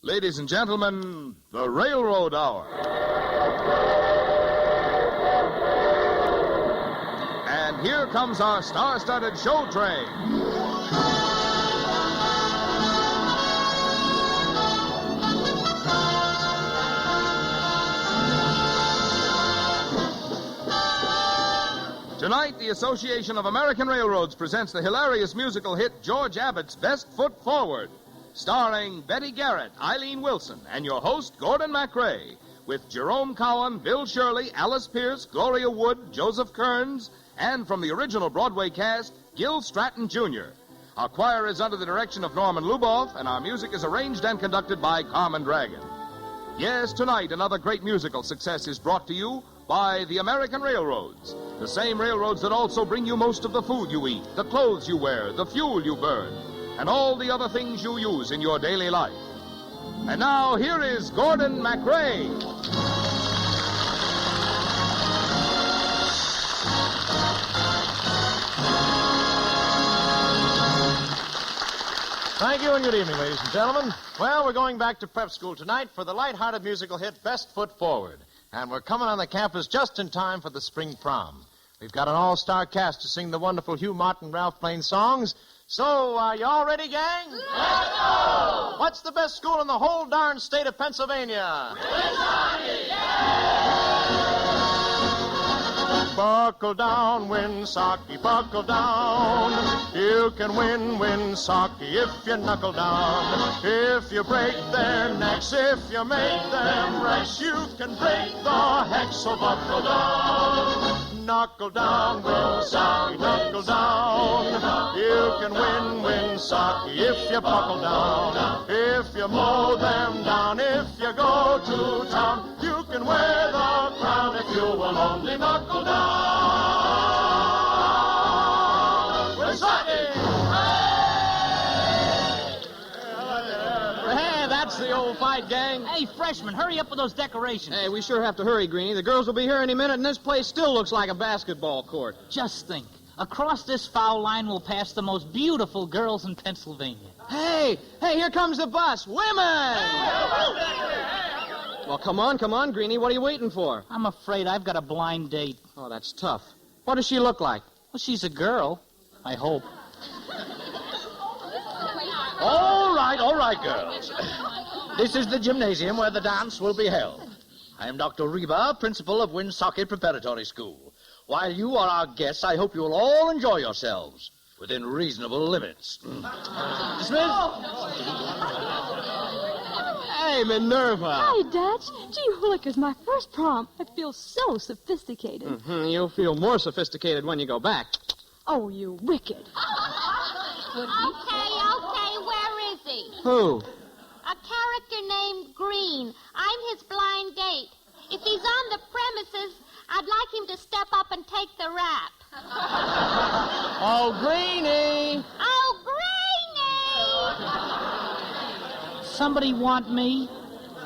Ladies and gentlemen, the Railroad Hour. And here comes our star-studded show train. Tonight, the Association of American Railroads presents the hilarious musical hit George Abbott's Best Foot Forward, starring Betty Garrett, Eileen Wilson, and your host, Gordon MacRae, with Jerome Cowan, Bill Shirley, Alice Pierce, Gloria Wood, Joseph Kearns, and from the original Broadway cast, Gil Stratton, Jr. Our choir is under the direction of Norman Luboff, and our music is arranged and conducted by Carmen Dragon. Yes, tonight, another great musical success is brought to you by the American Railroads, the same railroads that also bring you most of the food you eat, the clothes you wear, the fuel you burn, and all the other things you use in your daily life. And now, here is Gordon MacRae. Thank you and good evening, ladies and gentlemen. Well, we're going back to prep school tonight for the light-hearted musical hit Best Foot Forward. And we're coming on the campus just in time for the spring prom. We've got an all-star cast to sing the wonderful Hugh Martin, Ralph Blaine songs. So, are you all ready, gang? Let's go! What's the best school in the whole darn state of Pennsylvania? Winsocky! Yeah! Buckle down, Winsocky, buckle down. You can win Winsocky if you knuckle down. If you break their necks, if you make them wrecks, you can break the hex, so buckle down. Knuckle down, Winsocky, knuckle down. You can win Winsocky if you buckle down. If you mow them down, if you go to town, you can wear the crown if you will only knuckle down. Winsocky! Hey, that's the old fight, gang. Hey, freshman, hurry up with those decorations. Hey, we sure have to hurry, Greenie. The girls will be here any minute, and this place still looks like a basketball court. Just think. Across this foul line will pass the most beautiful girls in Pennsylvania. Hey, here comes the bus. Women! Well, come on, Greenie. What are you waiting for? I'm afraid I've got a blind date. Oh, that's tough. What does she look like? Well, she's a girl. I hope. All right, girls. This is the gymnasium where the dance will be held. I am Dr. Reba, principal of Winsocky Preparatory School. While you are our guests, I hope you will all enjoy yourselves within reasonable limits. Dismissed? Hey, Minerva. Hi, Dutch. Gee willikers, my first prom. I feel so sophisticated. Mm-hmm. You'll feel more sophisticated when you go back. Oh, you wicked. Okay, where is he? Who? A character named Green. I'm his blind date. If he's on the premises, I'd like him to step up and take the rap. Oh, Greenie! Oh, Greenie! Somebody want me?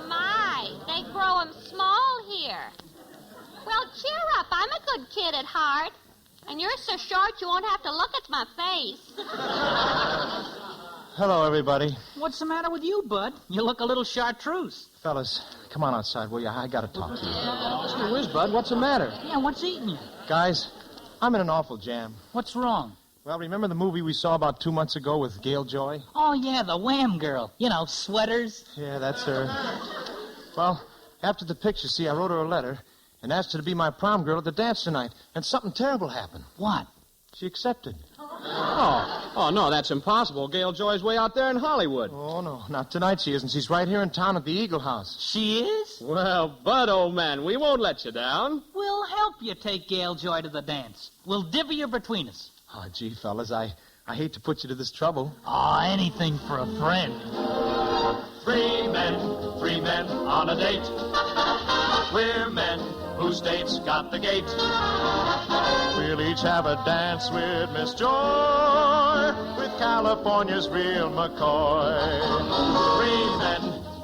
My, they grow 'em small here. Well, cheer up. I'm a good kid at heart. And you're so short you won't have to look at my face. Hello, everybody. What's the matter with you, bud? You look a little chartreuse. Fellas, come on outside, will you? I gotta talk to you. Gee whiz, Bud, what's the matter? Yeah, what's eating you? Guys, I'm in an awful jam. What's wrong? Well, remember the movie we saw about 2 months ago with Gail Joy? Oh, yeah, the Wham girl. You know, sweaters. Yeah, that's her. Well, after the picture, see, I wrote her a letter and asked her to be my prom girl at the dance tonight. And something terrible happened. What? She accepted. Oh, no, that's impossible. Gail Joy's way out there in Hollywood. Oh, no, not tonight she isn't. She's right here in town at the Eagle House. She is? Well, Bud, old man, we won't let you down. We'll help you take Gail Joy to the dance. We'll divvy her between us. Oh, gee, fellas, I hate to put you to this trouble. Oh, anything for a friend. Three men on a date. We're men whose dates got the gate. We'll each have a dance with Miss Joy, with California's real McCoy.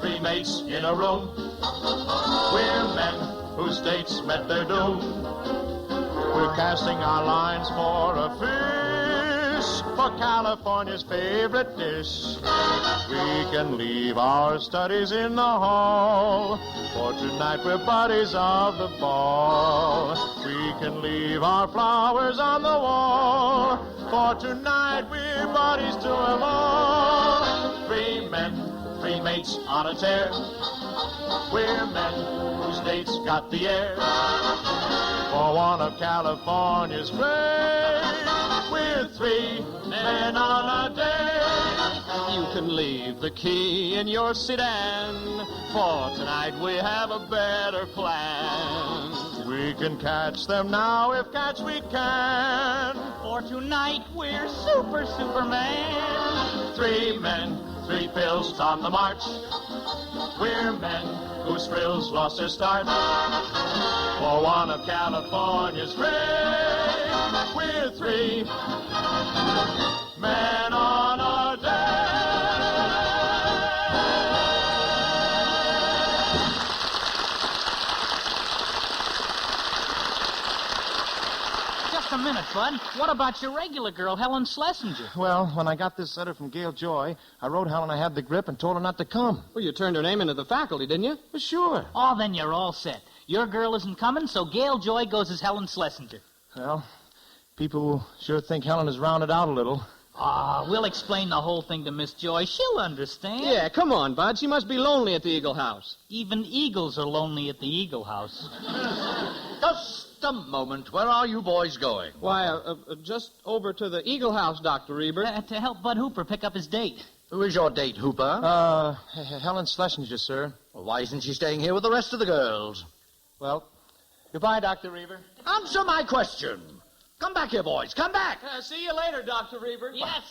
Three mates in a room. We're men whose dates met their doom. We're casting our lines for a fish. wish for California's favorite dish. We can leave our studies in the hall, for tonight we're buddies of the ball. We can leave our flowers on the wall, for tonight we're buddies to them all. 3 men, 3 mates on a tear. We're men whose dates got the air. For one of California's great, we're 3 men on a day. You can leave the key in your sedan, for tonight we have a better plan. We can catch them now if catch we can. For tonight we're Superman. 3 men, 3 pills on the march. We're men whose thrills lost their start. For one of California's great, we're 3 men on a day. Just a minute, Bud. What about your regular girl, Helen Schlesinger? Well, when I got this letter from Gail Joy, I wrote Helen I had the grip and told her not to come. Well, you turned her name into the faculty, didn't you? Well, sure. Oh, then you're all set. Your girl isn't coming, so Gail Joy goes as Helen Schlesinger. Well, people sure think Helen has rounded out a little. Ah, we'll explain the whole thing to Miss Joy. She'll understand. Yeah, come on, Bud. She must be lonely at the Eagle House. Even eagles are lonely at the Eagle House. Just a moment. Where are you boys going? Why, just over to the Eagle House, Dr. Reber. To help Bud Hooper pick up his date. Who is your date, Hooper? Helen Schlesinger, sir. Well, why isn't she staying here with the rest of the girls? Well, goodbye, Dr. Reber. Answer my question. Come back here, boys. Come back. See you later, Dr. Reber. Yes,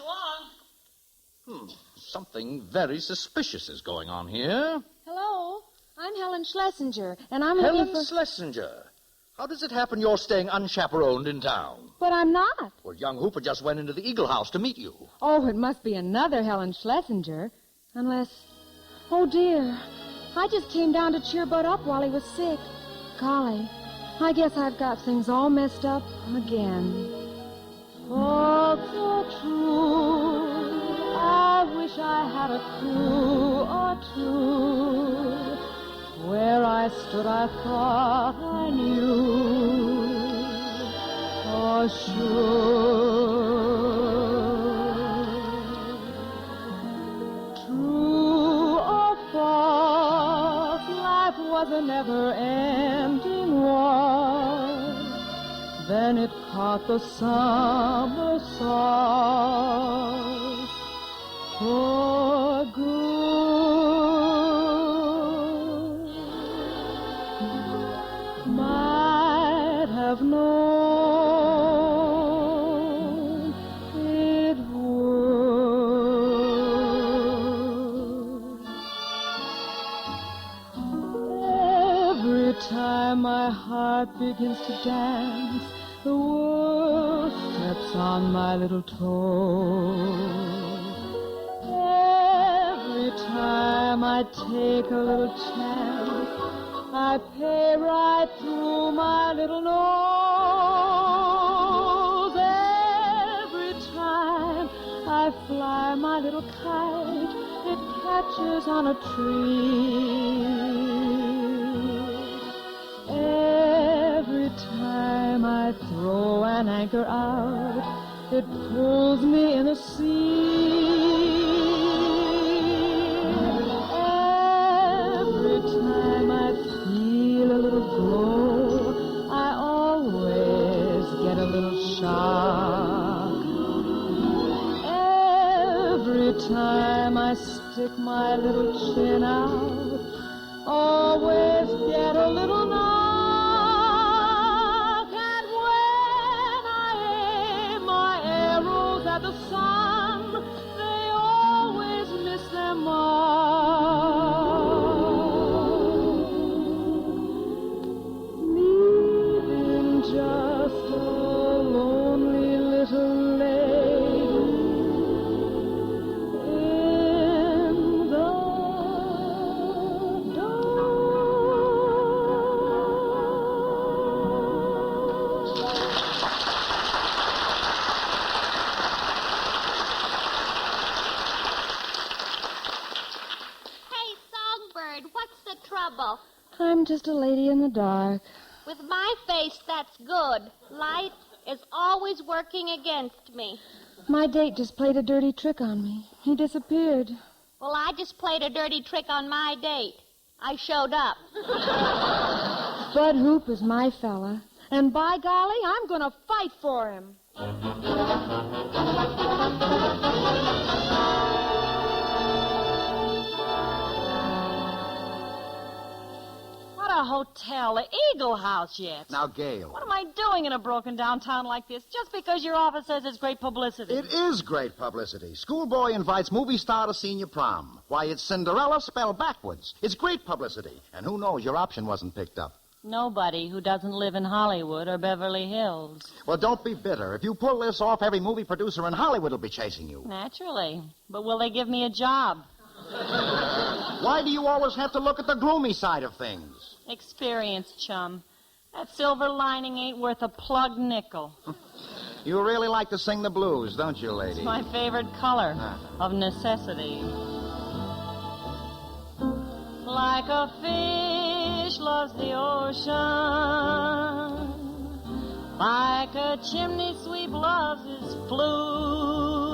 long. Something very suspicious is going on here. Hello, I'm Helen Schlesinger, and I'm looking Helen for... Schlesinger. How does it happen you're staying unchaperoned in town? But I'm not. Well, young Hooper just went into the Eagle House to meet you. Oh, it must be another Helen Schlesinger. Unless... Oh, dear. I just came down to cheer Bud up while he was sick. Golly, I guess I've got things all messed up again. For the truth, I wish I had a clue or two. Where I stood, I thought I knew for sure. True or false, life was a never-ending war. Then it caught the summer sauce for good. Might have known it would. Every time my heart begins to dance, the world steps on my little toes. Every time I take a little chance, I pay right through my little nose. Every time I fly my little kite, it catches on a tree. Every time I throw an anchor out, it pulls me in the sea. Every time I feel a little glow, I always get a little shock. Every time I stick my little chin out, always get a little knock. And when I aim my arrows at the sun, they always miss their mark. Leaving just a lonely little lady in the trouble? I'm just a lady in the dark. With my face, that's good. Light is always working against me. My date just played a dirty trick on me. He disappeared. Well, I just played a dirty trick on my date. I showed up. Bud Hoop is my fella. And by golly, I'm going to fight for him. What a hotel, the Eagle House yet. Now, Gail. What am I doing in a broken down town like this just because your office says it's great publicity? It is great publicity. Schoolboy invites movie star to senior prom. Why, it's Cinderella spelled backwards. It's great publicity. And who knows, your option wasn't picked up. Nobody who doesn't live in Hollywood or Beverly Hills. Well, don't be bitter. If you pull this off, every movie producer in Hollywood will be chasing you. Naturally. But will they give me a job? Why do you always have to look at the gloomy side of things? Experience, chum. That silver lining ain't worth a plugged nickel. You really like to sing the blues, don't you, lady? It's my favorite color of necessity. Like a fish loves the ocean, like a chimney sweep loves his flues,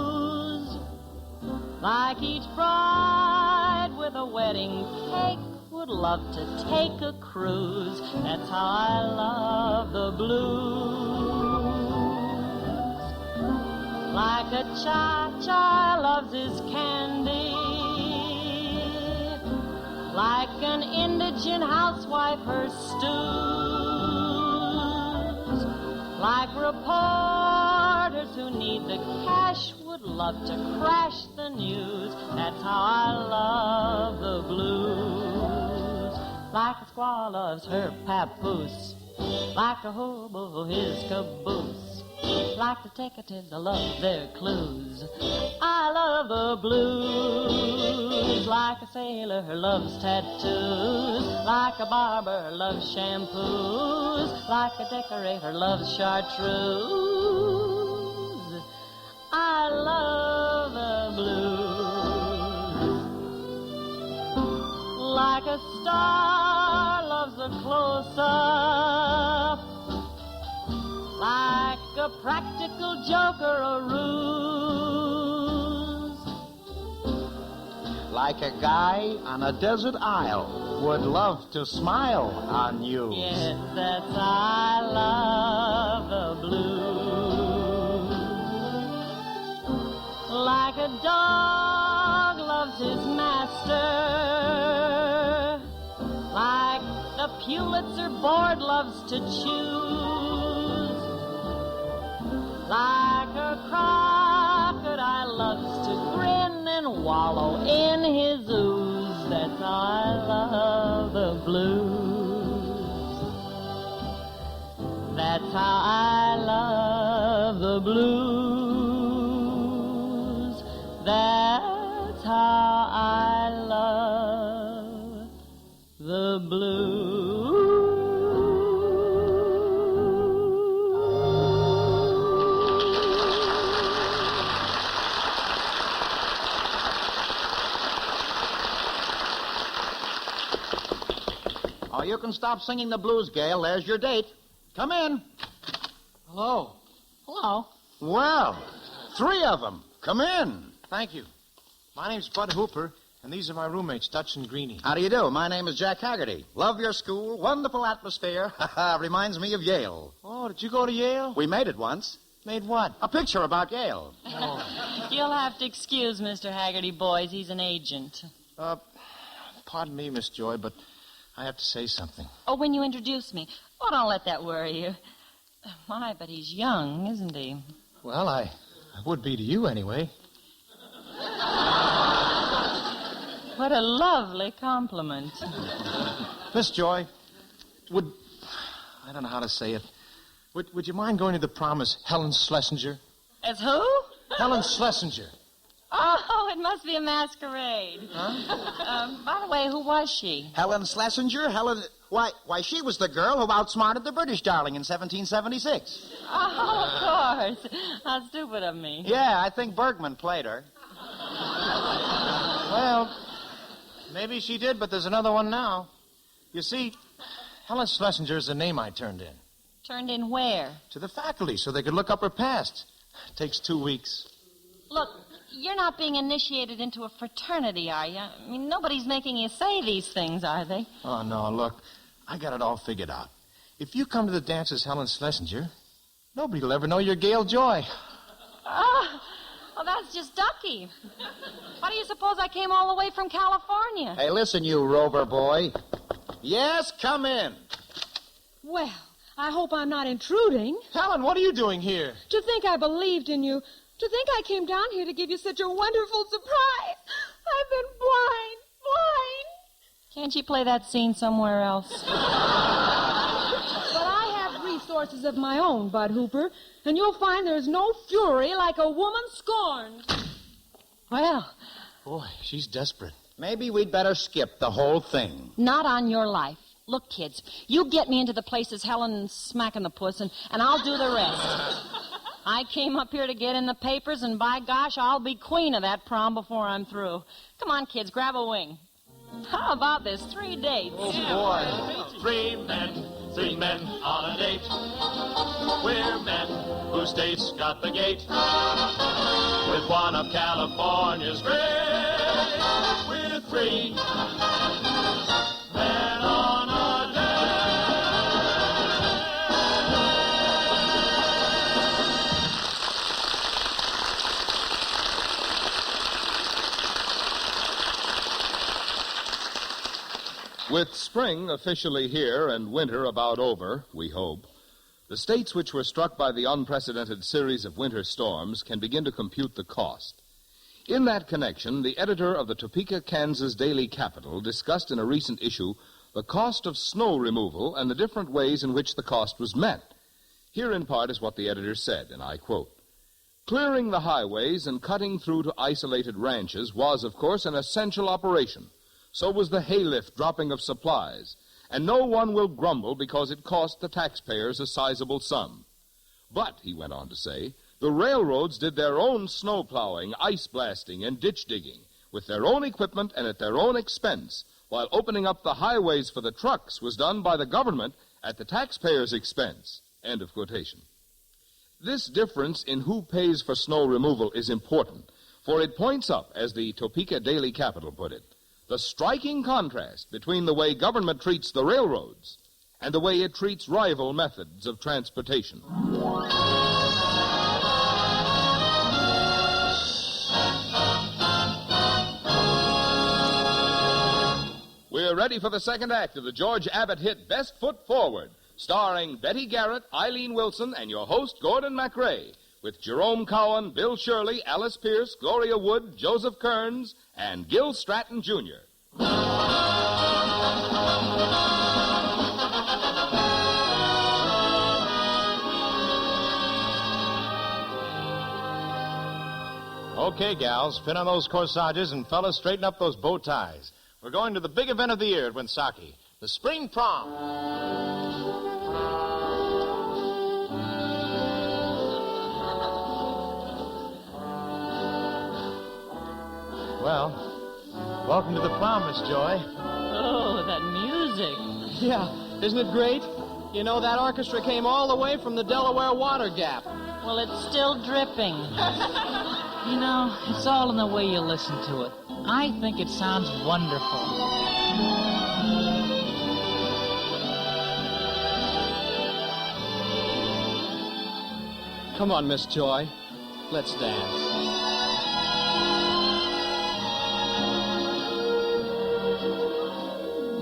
like each bride with a wedding cake would love to take a cruise. That's how I love the blues. Like a cha-cha loves his candy, like an indigent housewife her stews, like reporters who need the cash would love to crash the news. That's how I love the blues. Like a squaw loves her papoose, like a hobo his caboose, like detectives love their clues. I love the blues. Like a sailor loves tattoos, like a barber loves shampoos, like a decorator loves chartreuse. I love the blues. Like a star loves a close-up, like a practical joke or a ruse, like a guy on a desert isle would love to smile on you. Yes, that's how I love the blues. Like a dog loves his master, like the Pulitzer board loves to choose, like a crocodile loves to grin and wallow in his ooze. That's how I love the blues. That's how I love the blues. That's how I love the blues. Oh, you can stop singing the blues, Gail. There's your date. Come in. Hello. Hello. Well, 3 of them. Come in. Thank you. My name's Bud Hooper, and these are my roommates, Dutch and Greenie. How do you do? My name is Jack Haggerty. Love your school. Wonderful atmosphere. Reminds me of Yale. Oh, did you go to Yale? We made it once. Made what? A picture about Yale. Oh. You'll have to excuse Mr. Haggerty, boys. He's an agent. Pardon me, Miss Joy, but I have to say something. Oh, when you introduce me. Oh, don't let that worry you. My, but he's young, isn't he? Well, I would be to you anyway. What a lovely compliment. Miss Joy, I don't know how to say it. Would you mind going to the prom as Helen Schlesinger? As who? Helen Schlesinger. Oh, it must be a masquerade. Huh? By the way, who was she? Helen Schlesinger? Why, she was the girl who outsmarted the British darling in 1776. Oh, of course. How stupid of me. Yeah, I think Bergman played her. Well, maybe she did, but there's another one now. You see, Helen Schlesinger is the name I turned in. Turned in where? To the faculty so they could look up her past. Takes 2 weeks. Look, you're not being initiated into a fraternity, are you? I mean, nobody's making you say these things, are they? Oh, no, look. I got it all figured out. If you come to the dance as Helen Schlesinger, nobody will ever know you're Gail Joy. Oh, well, that's just ducky. Why do you suppose I came all the way from California? Hey, listen, you rover boy. Yes, come in. Well, I hope I'm not intruding. Helen, what are you doing here? To think I believed in you. To think I came down here to give you such a wonderful surprise. I've been blind. Can't you play that scene somewhere else? But I have resources of my own, Bud Hooper, and you'll find there's no fury like a woman scorned. Well, Boy, she's desperate. Maybe we'd better skip the whole thing. not on your life. Look, kids, you get me into the places Helen's smacking the puss, and I'll do the rest. I came up here to get in the papers, and by gosh, I'll be queen of that prom before I'm through. Come on, kids, grab a wing. How about this? 3 dates? Oh, boy. 3 men on a date. We're men whose dates got the gate. With one of California's great. We're 3 men on a date. With spring officially here and winter about over, we hope, the states which were struck by the unprecedented series of winter storms can begin to compute the cost. In that connection, the editor of the Topeka, Kansas Daily Capital discussed in a recent issue the cost of snow removal and the different ways in which the cost was met. Here in part is what the editor said, and I quote, "Clearing the highways and cutting through to isolated ranches was, of course, an essential operation. So was the haylift dropping of supplies, and no one will grumble because it cost the taxpayers a sizable sum. But," he went on to say, "the railroads did their own snow plowing, ice blasting, and ditch digging, with their own equipment and at their own expense, while opening up the highways for the trucks was done by the government at the taxpayers' expense." End of quotation. This difference in who pays for snow removal is important, for it points up, as the Topeka Daily Capital put it, the striking contrast between the way government treats the railroads and the way it treats rival methods of transportation. We're ready for the second act of the George Abbott hit Best Foot Forward, starring Betty Garrett, Eileen Wilson, and your host, Gordon MacRae, with Jerome Cowan, Bill Shirley, Alice Pierce, Gloria Wood, Joseph Kearns, and Gil Stratton, Jr. Okay, gals, pin on those corsages, and fellas, straighten up those bow ties. We're going to the big event of the year at Winsaki, the spring prom. Well, welcome to the prom, Miss Joy. Oh, that music. Yeah, isn't it great? You know, that orchestra came all the way from the Delaware Water Gap. Well, it's still dripping. You know, it's all in the way you listen to it. I think it sounds wonderful. Come on, Miss Joy. Let's dance.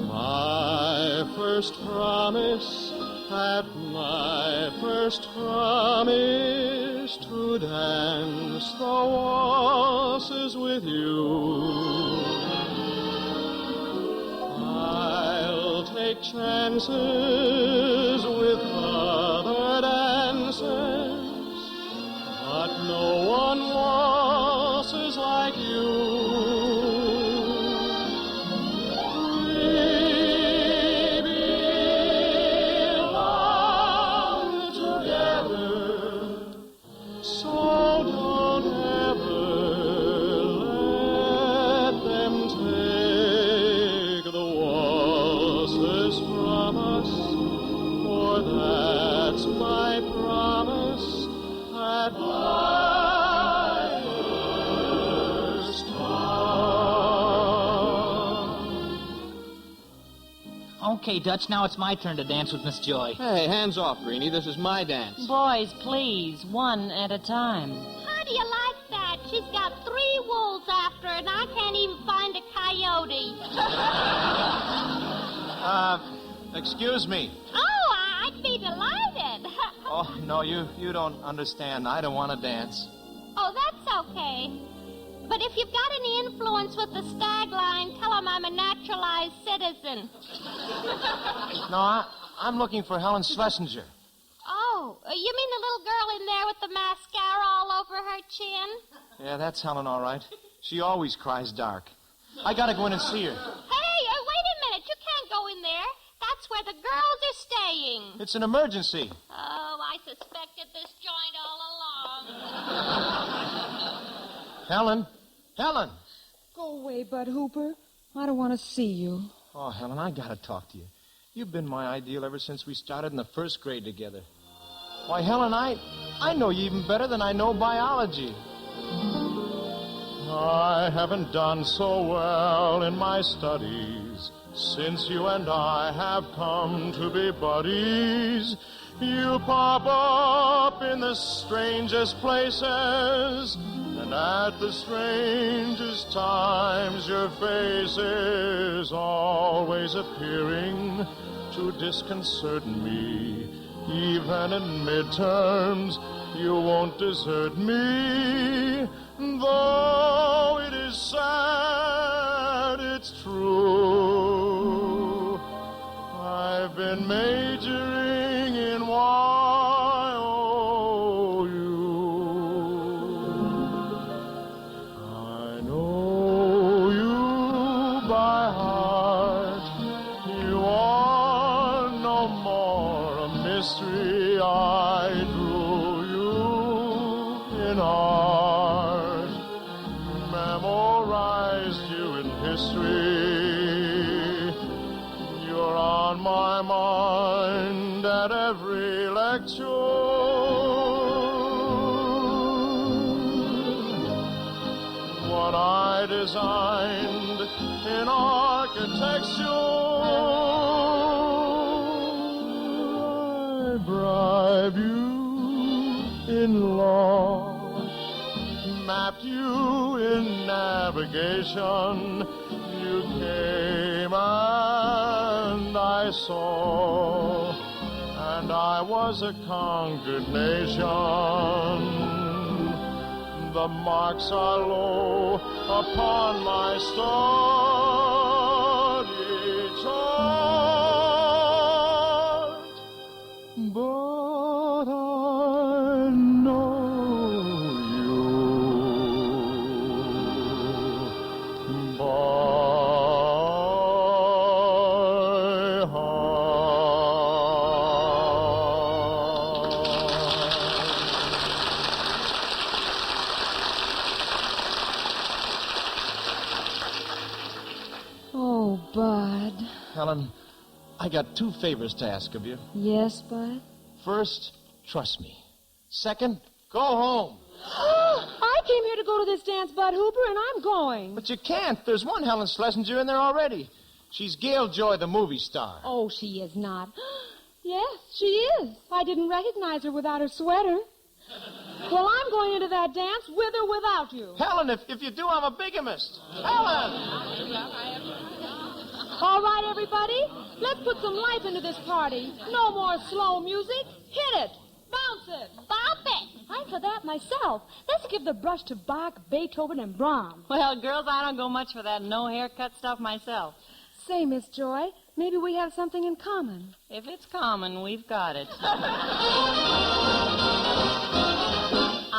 My first promise at my first promise to dance the waltzes with you. I'll take chances with other dancers, but no one waltzes like you. Okay, Dutch, now it's my turn to dance with Miss Joy. Hey, hands off, Greenie. This is my dance. Boys, please, one at a time. How do you like that? She's got 3 wolves after her, and I can't even find a coyote. Excuse me. Oh, I'd be delighted. Oh, no, you don't understand. I don't want to dance. Oh, that's okay. But if you've got any influence with the stag line, tell them I'm a naturalized citizen. No, I'm looking for Helen Schlesinger. Oh, you mean the little girl in there with the mascara all over her chin? Yeah, that's Helen, all right. She always cries dark. I gotta go in and see her. Hey, wait a minute. You can't go in there. That's where the girls are staying. It's an emergency. Oh, I suspected this joint all along. Helen! Go away, Bud Hooper. I don't want to see you. Oh, Helen, I gotta talk to you. You've been my ideal ever since we started in the first grade together. Why, Helen, I know you even better than I know biology. I haven't done so well in my studies since you and I have come to be buddies. You pop up in the strangest places, and at the strangest times your face is always appearing to disconcert me. Even in midterms, you won't desert me. Though it is sad, it's true. I've been majoring in Y-O-U. I know you by heart. You are no more a mystery. I drew you in art, memorized you in history. You're on my mind at every lecture. What I designed in architecture, I bribe you in law, mapped you in navigation. You came and I saw, and I was a conquered nation. The marks are low upon my study chart, but I know you by Oh, Bud. Helen, I got 2 favors to ask of you. Yes, Bud? First, trust me. Second, go home. I came here to go to this dance, Bud Hooper, and I'm going. But you can't. There's one Helen Schlesinger in there already. She's Gail Joy, the movie star. Oh, she is not. Yes, she is. I didn't recognize her without her sweater. Well, I'm going into that dance with or without you. Helen, if you do, I'm a bigamist. Helen! All right, everybody, let's put some life into this party. No more slow music. Hit it. Bounce it. Bop it. I'm for that myself. Let's give the brush to Bach, Beethoven, and Brahms. Well, girls, I don't go much for that no-haircut stuff myself. Say, Miss Joy, maybe we have something in common. If it's common, we've got it.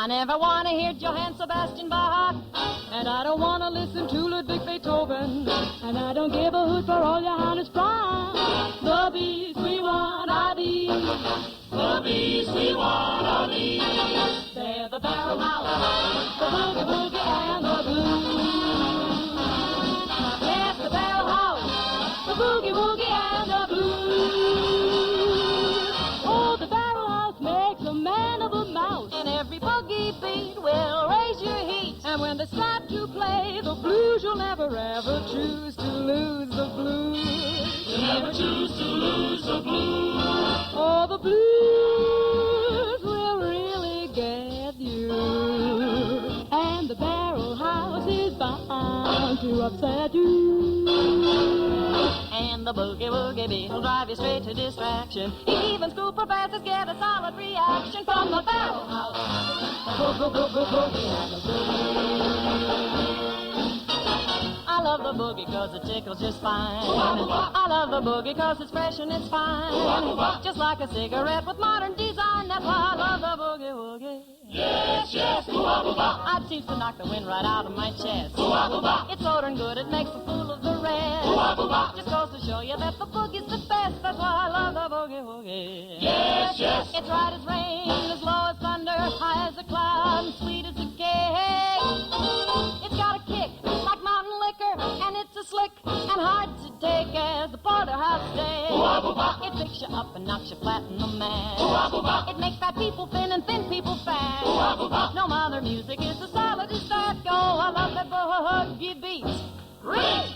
I never want to hear Johann Sebastian Bach, and I don't want to listen to Ludwig Beethoven, and I don't give a hoot for all Johannes Brahms. The bees we want are these. The bees we want are these. They're the barrel house, the boogie woogie and the blues. Yes, the barrel house, the boogie woogie and the blues. Oh, the barrel house makes a man of a mouse, and every boogie beat will raise your heat. And when they start to play the blues, you'll never ever choose to lose the blues. You'll never choose to lose the blues. Oh, the blues will really get you. And the barrel house is bound to upset you. And the boogie-woogie beat will drive you straight to distraction. Even school professors get a solid reaction from the barrel house. Boogie and the boogie. I love the boogie 'cause it tickles just fine. I love the boogie 'cause it's fresh and it's fine. Just like a cigarette with modern design. That's why I love the boogie-woogie. Yes, yes, It seems to knock the wind right out of my chest. It's so darn good it makes a fool of the rest. Just goes to show you that the boogie's the best. That's why I love the boogie-woogie. Yes, yes. It's right as rain, as low as thunder, high as a cloud, and sweet as a cake. It's got a kick like mountain liquor, and it's as slick and hard to take as the porterhouse steak. It picks you up and knocks you flat in the mat. It makes fat people thin and thin people fat. No other music is as solid as that. Go, I love that boogie beat. Ring!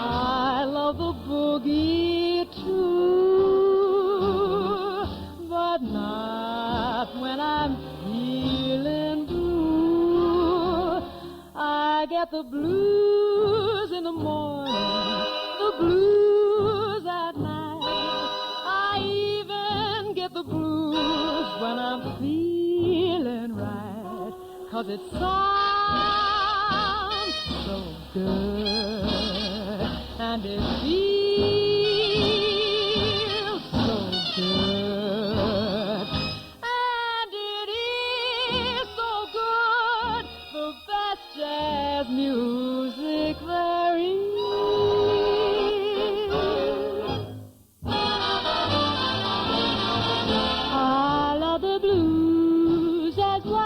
I love the boogie too, but not when I'm feeling blue. I get the blues in the morning, the blues at night. I even get the blues when I'm feeling right, 'cause it sounds so good, and it feels so good, and it is so good, the best jazz music there is. I love the blues as well,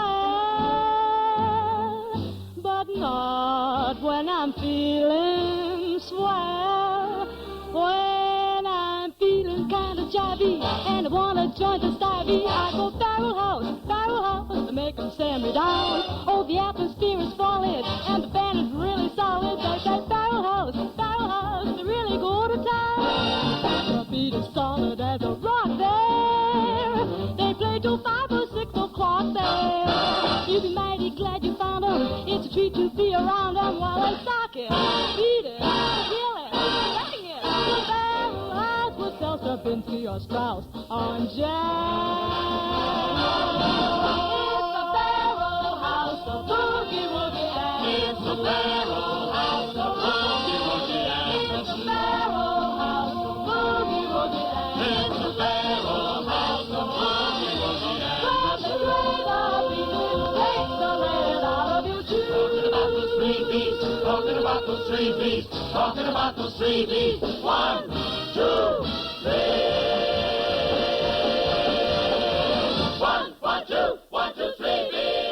but not when I'm feeling swell. When I'm feeling kind of jivey and I want to join the stavy, I go barrel house, to make them stand me down. Oh, the atmosphere is falling and the band is really solid. They say barrel house, they really go to town. The beat is solid as a rock there. They play till 5 or 6 o'clock there. You'll be mighty glad you found them. It's a treat to be around them while they sock it, beat it, kill it, bang it. The barrel house will sell Stravinsky or Strauss on jazz. It's the barrel house of boogie-woogie and It's the barrel house of boogie-woogie and it's the barrel house of boogie-woogie and It's the barrel house of boogie-woogie and from the grave of people takes the lead out of you too. Talking about those three beats, talking about those three beats. 1, 2, 3. 1, 1, 2, 1, 2, 3 beats.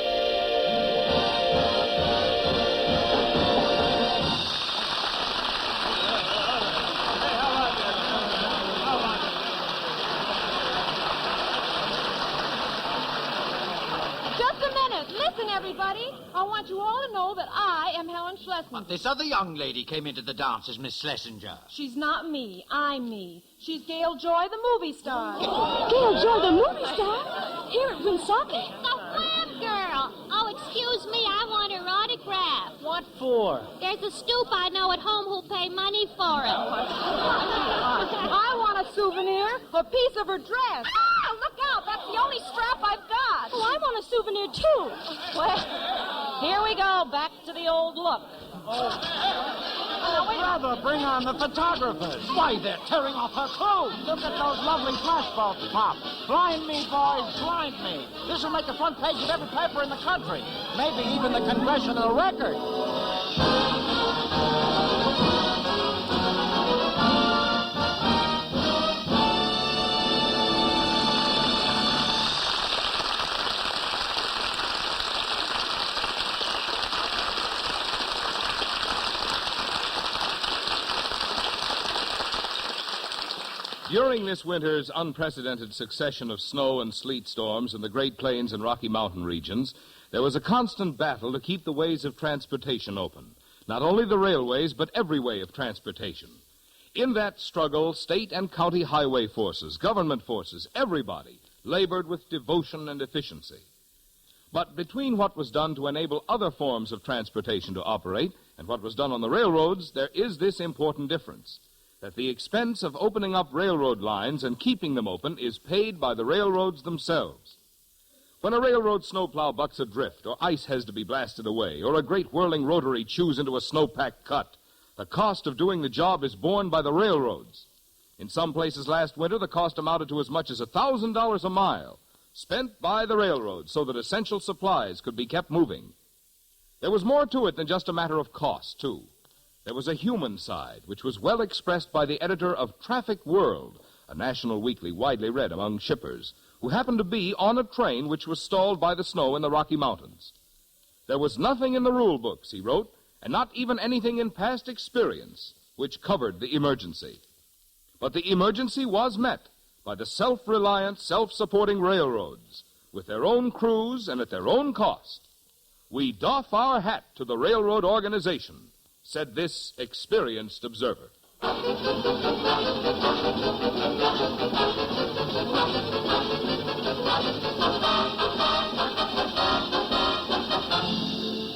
Just a minute. Listen, everybody. I want you all to know that I am Helen Schlesinger. This other young lady came into the dance as Miss Schlesinger. She's not me. I'm me. She's Gail Joy, the movie star. Gail Joy, the movie star? Here at Woonsocket. It's the wham girl. Oh, excuse me, I want her autograph. What for? There's a stoop I know at home who'll pay money for it. I want a souvenir, a piece of her dress. Ah, look out. That's the only strap I've got. Oh, I want a souvenir, too. Well, here we go, back to the old look. Brother, bring on the photographers. Why, they're tearing off her clothes. Look at those lovely flashbulbs, Pop. Blind me, boys, blind me. This will make the front page of every paper in the country. Maybe even the Congressional Record. During this winter's unprecedented succession of snow and sleet storms in the Great Plains and Rocky Mountain regions, there was a constant battle to keep the ways of transportation open. Not only the railways, but every way of transportation. In that struggle, state and county highway forces, government forces, everybody labored with devotion and efficiency. But between what was done to enable other forms of transportation to operate and what was done on the railroads, there is this important difference, that the expense of opening up railroad lines and keeping them open is paid by the railroads themselves. When a railroad snowplow bucks adrift, or ice has to be blasted away, or a great whirling rotary chews into a snowpack cut, the cost of doing the job is borne by the railroads. In some places last winter, the cost amounted to as much as $1,000 a mile, spent by the railroads so that essential supplies could be kept moving. There was more to it than just a matter of cost, too. There was a human side, which was well expressed by the editor of Traffic World, a national weekly widely read among shippers, who happened to be on a train which was stalled by the snow in the Rocky Mountains. There was nothing in the rule books, he wrote, and not even anything in past experience, which covered the emergency. But the emergency was met by the self-reliant, self-supporting railroads, with their own crews and at their own cost. We doff our hat to the railroad organization, said this experienced observer.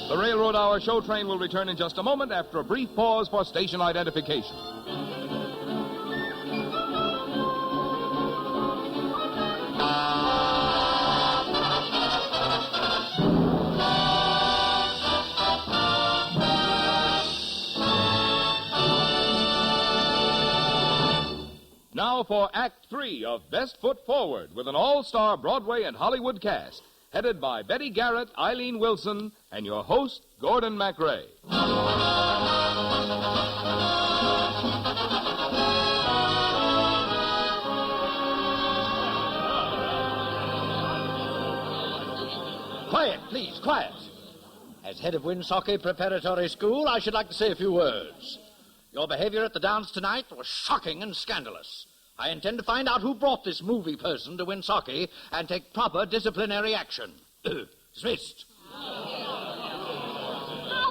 The Railroad Hour show train will return in just a moment after a brief pause for station identification. Now for Act 3 of Best Foot Forward with an all-star Broadway and Hollywood cast, headed by Betty Garrett, Eileen Wilson, and your host, Gordon MacRae. Quiet, please, quiet. As head of Winsocki Preparatory School, I should like to say a few words. Your behavior at the dance tonight was shocking and scandalous. I intend to find out who brought this movie person to Winsocki and take proper disciplinary action. Dismissed. Oh,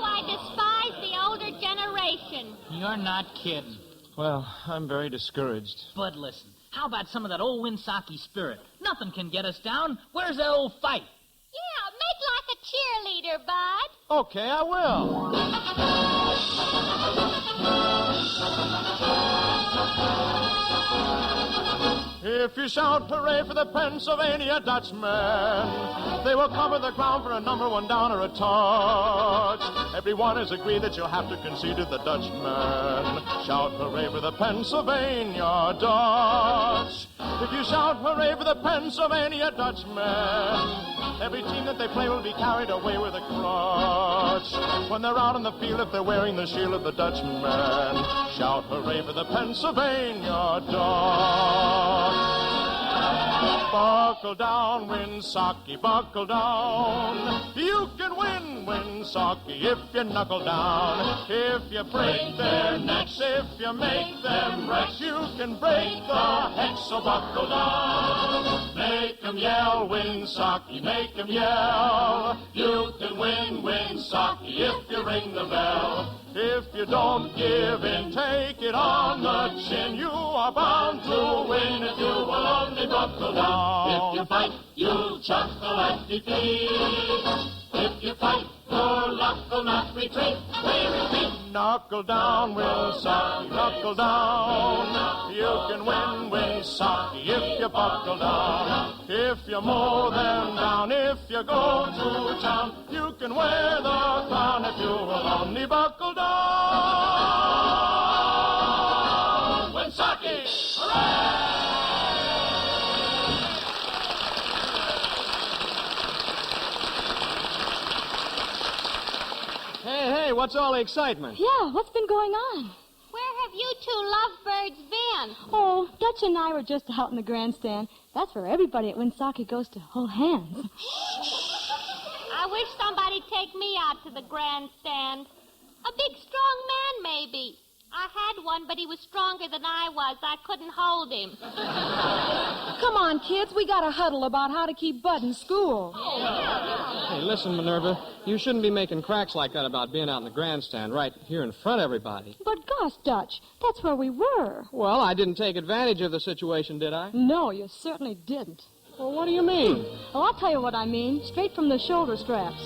I despise the older generation. You're not kidding. Well, I'm very discouraged. Bud, listen. How about some of that old Winsocki spirit? Nothing can get us down. Where's that old fight? Yeah, make like a cheerleader, Bud. Okay, I will. If you shout hooray for the Pennsylvania Dutchman, they will cover the ground for a number one down or a touch. Everyone has agreed that you'll have to concede to the Dutchman. Shout hooray for the Pennsylvania Dutch. If you shout hooray for the Pennsylvania Dutchman, every team that they play will be carried away with a crutch. When they're out on the field, if they're wearing the shield of the Dutchman, shout hooray for the Pennsylvania Dutch. Buckle down, Winsocki, buckle down. You can win, Winsocki, if you knuckle down. If you break their necks, if you make them wrecks, you can break the hex, so buckle down. Make 'em yell, Winsocki, make 'em yell. You can win, Winsocki, if you ring the bell. If you don't give in, take it on the chin. You are bound to win if you will only buckle down. If you fight, you'll chuckle at defeat. If you fight, your luck will not retreat. We repeat. Knuckle down, Winsocki, knuckle down. You can win, Winsocki, if you buckle down. If you mow them down, if you go to town, you can wear the crown if you will only buckle down. Winsocki, hooray! Hey, what's all the excitement? Yeah, what's been going on? Where have you two lovebirds been? Oh, Dutch and I were just out in the grandstand. That's where everybody at Winsocki goes to hold hands. I wish somebody'd take me out to the grandstand. A big, strong man, maybe. I had one, but he was stronger than I was. I couldn't hold him. Come on, kids. We got to huddle about how to keep Bud in school. Hey, listen, Minerva. You shouldn't be making cracks like that about being out in the grandstand right here in front of everybody. But gosh, Dutch, that's where we were. Well, I didn't take advantage of the situation, did I? No, you certainly didn't. Well, what do you mean? Well, I'll tell you what I mean. Straight from the shoulder straps.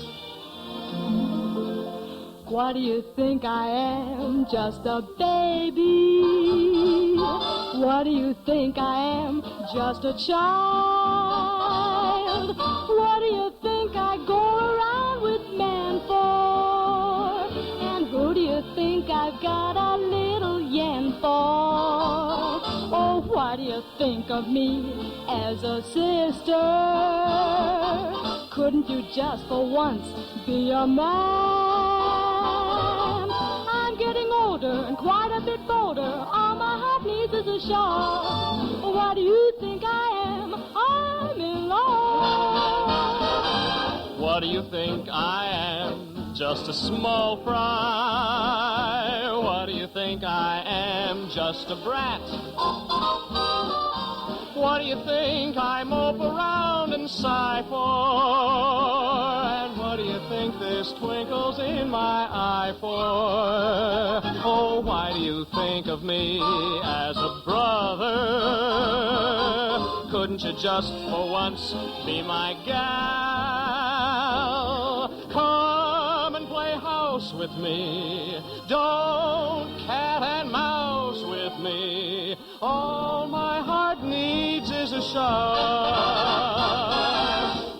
What do you think I am? Just a baby. What do you think I am? Just a child. What do you think I go around with man for? And who do you think I've got a little yen for? Oh, what do you think of me as a sister? Couldn't you just for once be a man? I'm getting older and quite a bit bolder. All my heart needs is a shawl. What do you think I am? I'm in love. What do you think I am? Just a small fry. What do you think I am? Just a brat. What do you think I mope around and sigh for? And what do you think this twinkles in my eye for? Oh, why do you think of me as a brother? Couldn't you just for once be my gal? Come and play house with me. Don't cat and mouse with me. All my heart needs is a shove.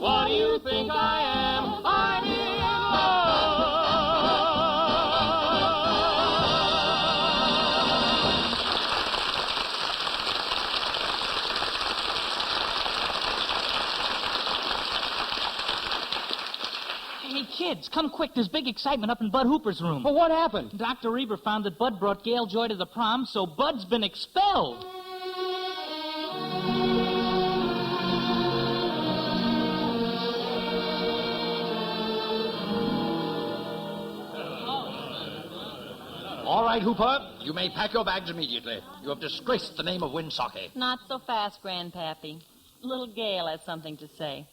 What do you think I am? I'm in Hey, kids, come quick. There's big excitement up in Bud Hooper's room. Well, what happened? Dr. Reber found that Bud brought Gail Joy to the prom, so Bud's been expelled. All right, Hooper, you may pack your bags immediately. You have disgraced the name of Winsocki. Not so fast, Grandpappy. Little Gail has something to say.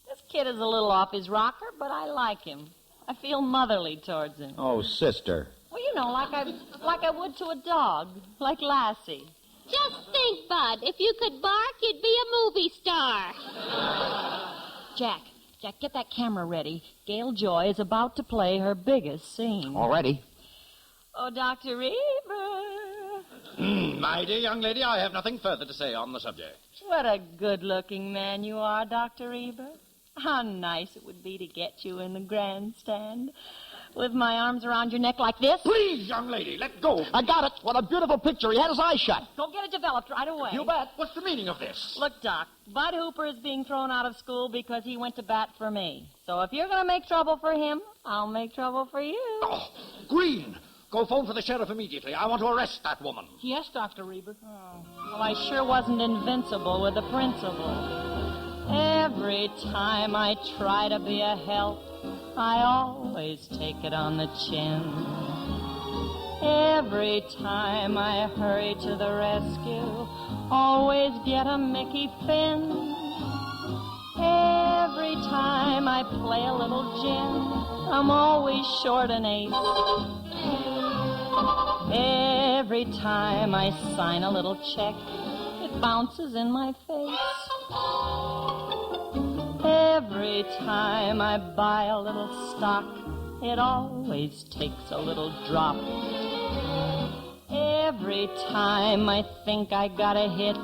This kid is a little off his rocker, but I like him. I feel motherly towards him. Oh, sister. Well, you know, like I would to a dog, like Lassie. Just think, Bud. If you could bark, you'd be a movie star. Jack, get that camera ready. Gail Joy is about to play her biggest scene. All ready. Oh, Dr. Reber. My dear young lady, I have nothing further to say on the subject. What a good-looking man you are, Dr. Reber. How nice it would be to get you in the grandstand with my arms around your neck like this. Please, young lady, let go. I got it. What a beautiful picture. He had his eyes shut. Go get it developed right away. You bet. What's the meaning of this? Look, Doc, Bud Hooper is being thrown out of school because he went to bat for me. So if you're going to make trouble for him, I'll make trouble for you. Oh, Green, go phone for the sheriff immediately. I want to arrest that woman. Yes, Dr. Reber. Oh, well, I sure wasn't invincible with the principal. Every time I try to be a help, I always take it on the chin. Every time I hurry to the rescue, always get a Mickey Finn. Every time I play a little gin, I'm always short an ace. Every time I sign a little check, it bounces in my face. Every time I buy a little stock, it always takes a little drop. Every time I think I got a hit,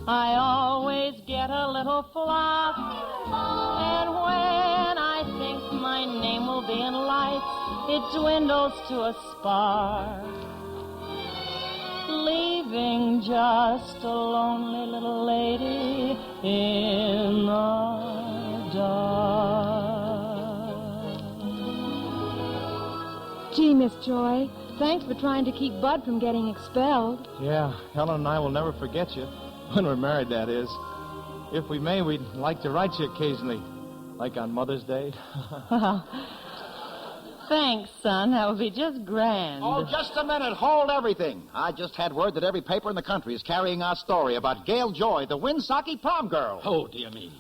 I always get a little flop. And when I think my name will be in lights, it dwindles to a spark, leaving just a lonely little lady in the dark. Gee, Miss Joy, thanks for trying to keep Bud from getting expelled. Yeah, Helen and I will never forget you. When we're married, that is. If we may, we'd like to write you occasionally. Like on Mother's Day. Thanks, son. That would be just grand. Oh, just a minute. Hold everything. I just had word that every paper in the country is carrying our story about Gail Joy, the Winsocki prom girl. Oh, dear me.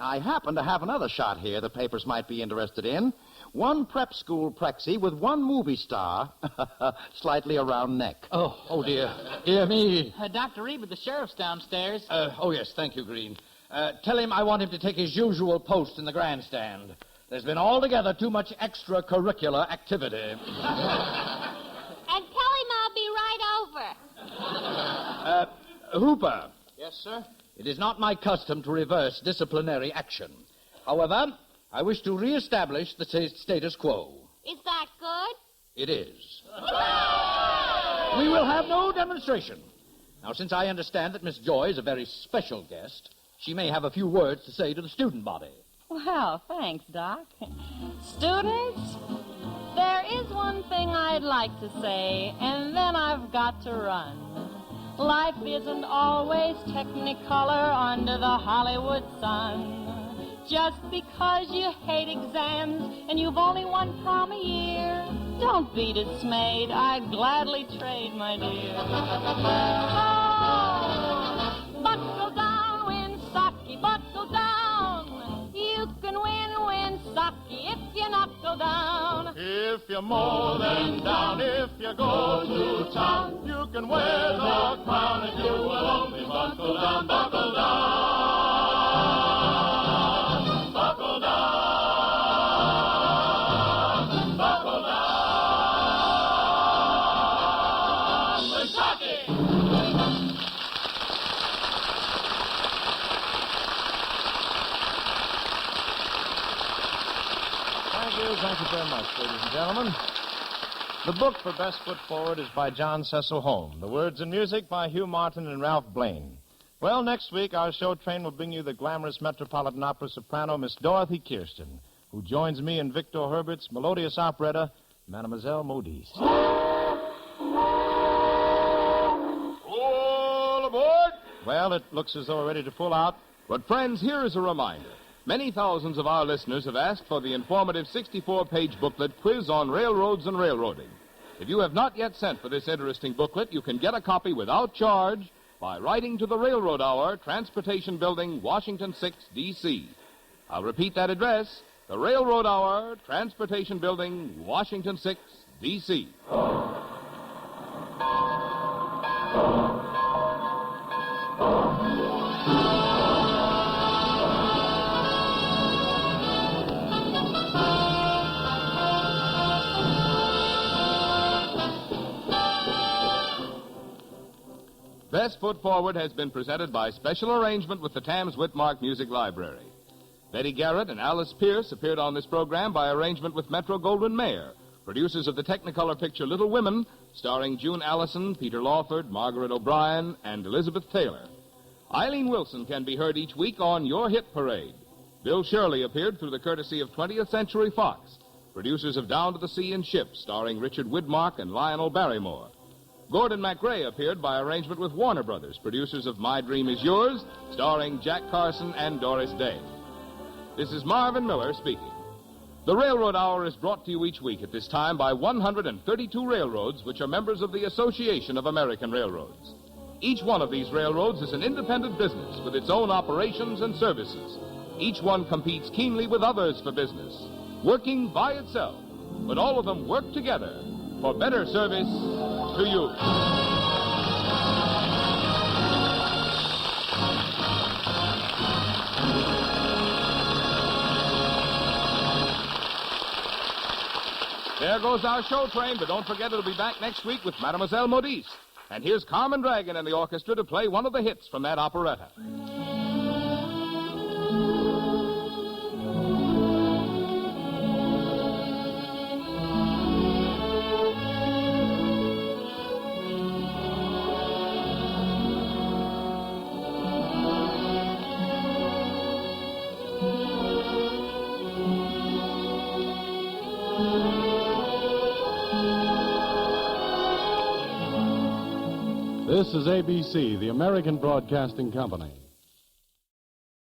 I happen to have another shot here the papers might be interested in. One prep school prexy with one movie star, slightly around neck. Oh, dear. Dear me. Dr. Reba, the sheriff's downstairs. Yes, thank you, Green. Tell him I want him to take his usual post in the grandstand. There's been altogether too much extracurricular activity. And tell him I'll be right over. Hooper. Yes, sir? It is not my custom to reverse disciplinary action. However, I wish to reestablish the status quo. Is that good? It is. We will have no demonstration. Now, since I understand that Miss Joy is a very special guest, she may have a few words to say to the student body. Well, thanks, Doc. Students, there is one thing I'd like to say, and then I've got to run. Life isn't always technicolor under the Hollywood sun. Just because you hate exams and you've only one prom a year, don't be dismayed. I'd gladly trade, my dear. Oh, buckle down, Winsocki, buckle down. You can win Winsocki if you knuckle down. If you're more than down, if you go to town, you can wear the crown and you will only buckle down, buckle down. Buckle down, buckle down, Winsocki! Thank you very much, ladies and gentlemen. The book for Best Foot Forward is by John Cecil Home. The words and music by Hugh Martin and Ralph Blaine. Well, next week, our show train will bring you the glamorous Metropolitan Opera soprano, Miss Dorothy Kirsten, who joins me in Victor Herbert's melodious operetta, Mademoiselle Modiste. All aboard! Well, it looks as though we're ready to pull out. But, friends, here is a reminder. Many thousands of our listeners have asked for the informative 64-page booklet, Quiz on Railroads and Railroading. If you have not yet sent for this interesting booklet, you can get a copy without charge by writing to the Railroad Hour, Transportation Building, Washington 6, D.C. I'll repeat that address, the Railroad Hour, Transportation Building, Washington 6, D.C. Best Foot Forward has been presented by special arrangement with the Tams Whitmark Music Library. Betty Garrett and Alice Pierce appeared on this program by arrangement with Metro-Goldwyn-Mayer, producers of the Technicolor picture Little Women, starring June Allison, Peter Lawford, Margaret O'Brien, and Elizabeth Taylor. Eileen Wilson can be heard each week on Your Hit Parade. Bill Shirley appeared through the courtesy of 20th Century Fox, producers of Down to the Sea and Ships, starring Richard Widmark and Lionel Barrymore. Gordon MacRae appeared by arrangement with Warner Brothers, producers of My Dream Is Yours, starring Jack Carson and Doris Day. This is Marvin Miller speaking. The Railroad Hour is brought to you each week at this time by 132 railroads, which are members of the Association of American Railroads. Each one of these railroads is an independent business with its own operations and services. Each one competes keenly with others for business, working by itself, but all of them work together for better service to you. There goes our show train, but don't forget it'll be back next week with Mademoiselle Modiste. And here's Carmen Dragon and the orchestra to play one of the hits from that operetta. This is ABC, the American Broadcasting Company.